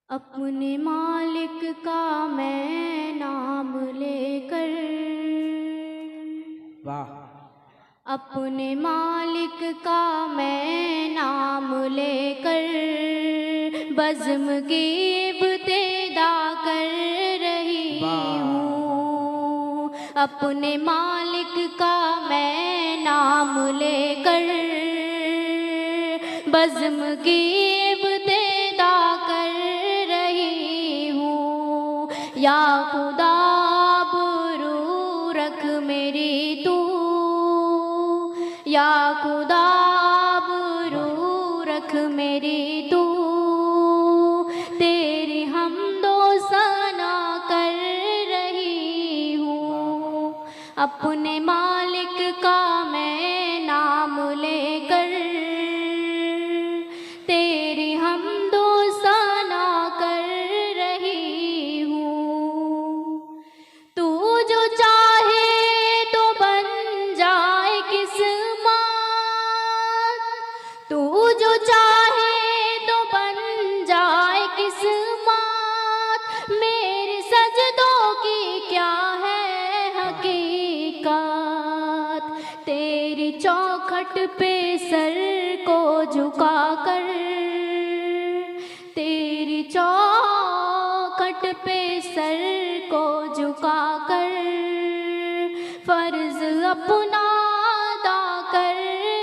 अपने मालिक का मैं नाम लेकर, वाह, अपने मालिक का मैं नाम लेकर बज़्म की इब्तिदा कर रही हूँ। अपने मालिक का मैं नाम लेकर बज़्म की इब्तिदा कर रही हूँ। या खुदा आबरू रख मेरी तू, या खुदा आबरू रख मेरी तू, तेरी हमदो सना कर रही हूँ। अपने मालिक का मैं नाम लेकर तेरी हमदो सना कर रही हूँ। तू जो चाहे तो बन जाए किस्मत, तू जो चाहे तो बन जाए किस्मत, मेरे सजदों की क्या है हकीकत। तेरी चौखट पे सर को झुका कर, तेरी चौखट पे सर को झुका कर फर्ज अपना अदा कर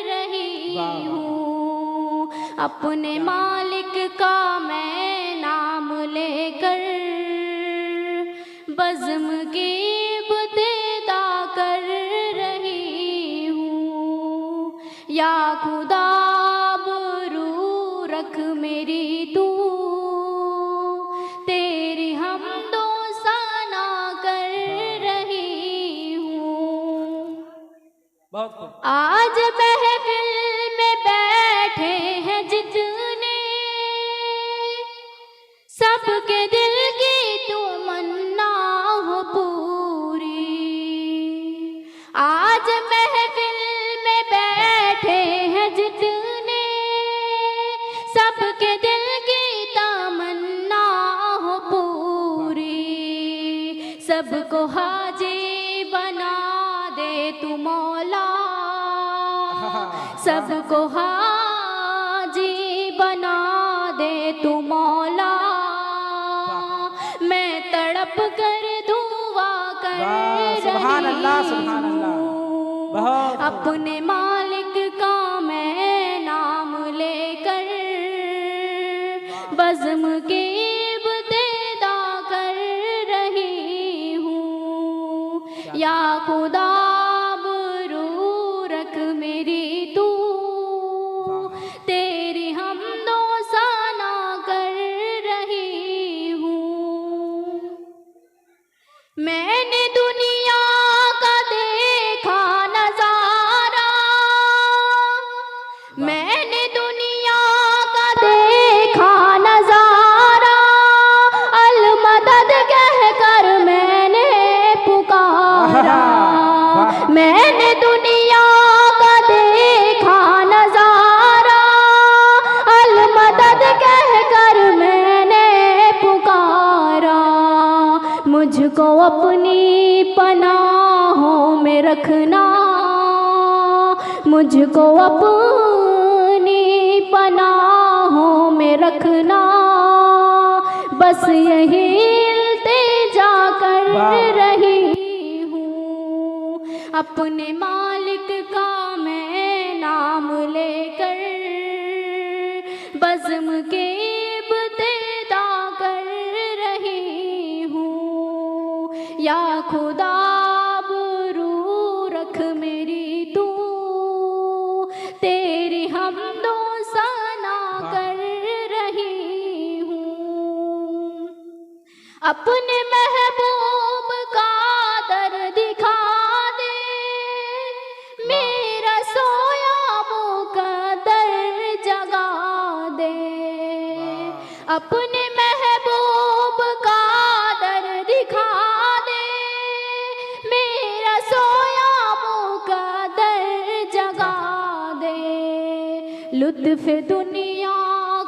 रही हूँ। अपने मालिक का मैं नाम लेकर बज़्म की इब्तिदा कर रही हूँ। या खुदा आबरू रख मेरी तू, तेरी हमदो सना कर रही हूँ। बहुत खूब। आज महफिल में बैठे हैं जितने, सबके दिल की तमन्ना हो पूरी। आज महफिल में बैठे हैं जितने, सबके दिल की तमन्ना हो पूरी। सबको हाजी बना दे तू मौला, सबको हाजी बना दे तू मौला। मैं तड़प कर दुआ कर सुभान अल्लाह, सुभान रही अल्लाह। हूँ। बहुत खूब। अपने मालिक का मैं नाम लेकर बज़्म की इब्तिदा कर रही हूँ। या खुदा आबरू रख मेरी तू, तेरी हमदो सना कर रही हूँ। मैंने दुनिया का देखा नजारा, मैंने दुनिया का देखा नजारा, अल मदद कहकर मैंने पुकारा। मैंने दुनिया का देखा नजारा, अल मदद कहकर मैंने पुकारा। मुझको अपनी पनाहों में रखना, मुझको अपनी पनाहों में रखना, बस यही इल्तिजा कर रही हूँ। अपने मालिक का मैं नाम लेकर बज़्म के इब्तिदा कर रही हूँ। या खुदा आबरू रख मेरी तू, तेरी हमदो सना कर रही हूँ। अपने महबूब का दर दिखा दे, मेरा सोया मुक़द्दर जगा दे। अपने महबूब का दर दिखा दे, मेरा सोया मुक़द्दर जगा दे। लुत्फ़ दुनिया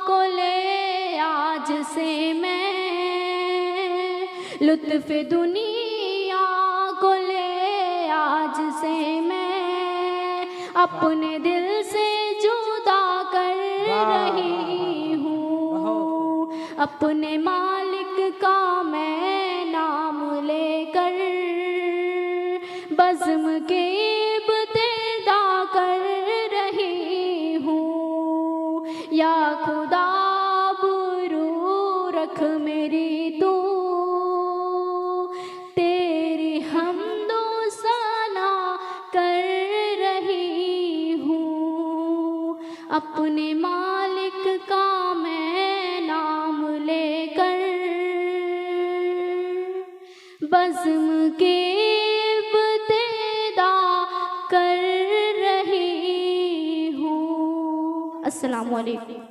को ले आ आज से मैं लुत्फ़ दुनिया को ले, आज से मैं अपने दिल से जुदा कर रही हूँ। अपने मालिक का मैं नाम लेकर बज़्म के इब्तिदा कर रही हूँ। या खुदा आबरू रख मेरी तू, तेरी हम्दो सना कर रही हूँ। अपने मालिक का मैं नाम लेकर बज़्म के इब्तिदा कर रही हूँ। अस्सलामु अलैकुम।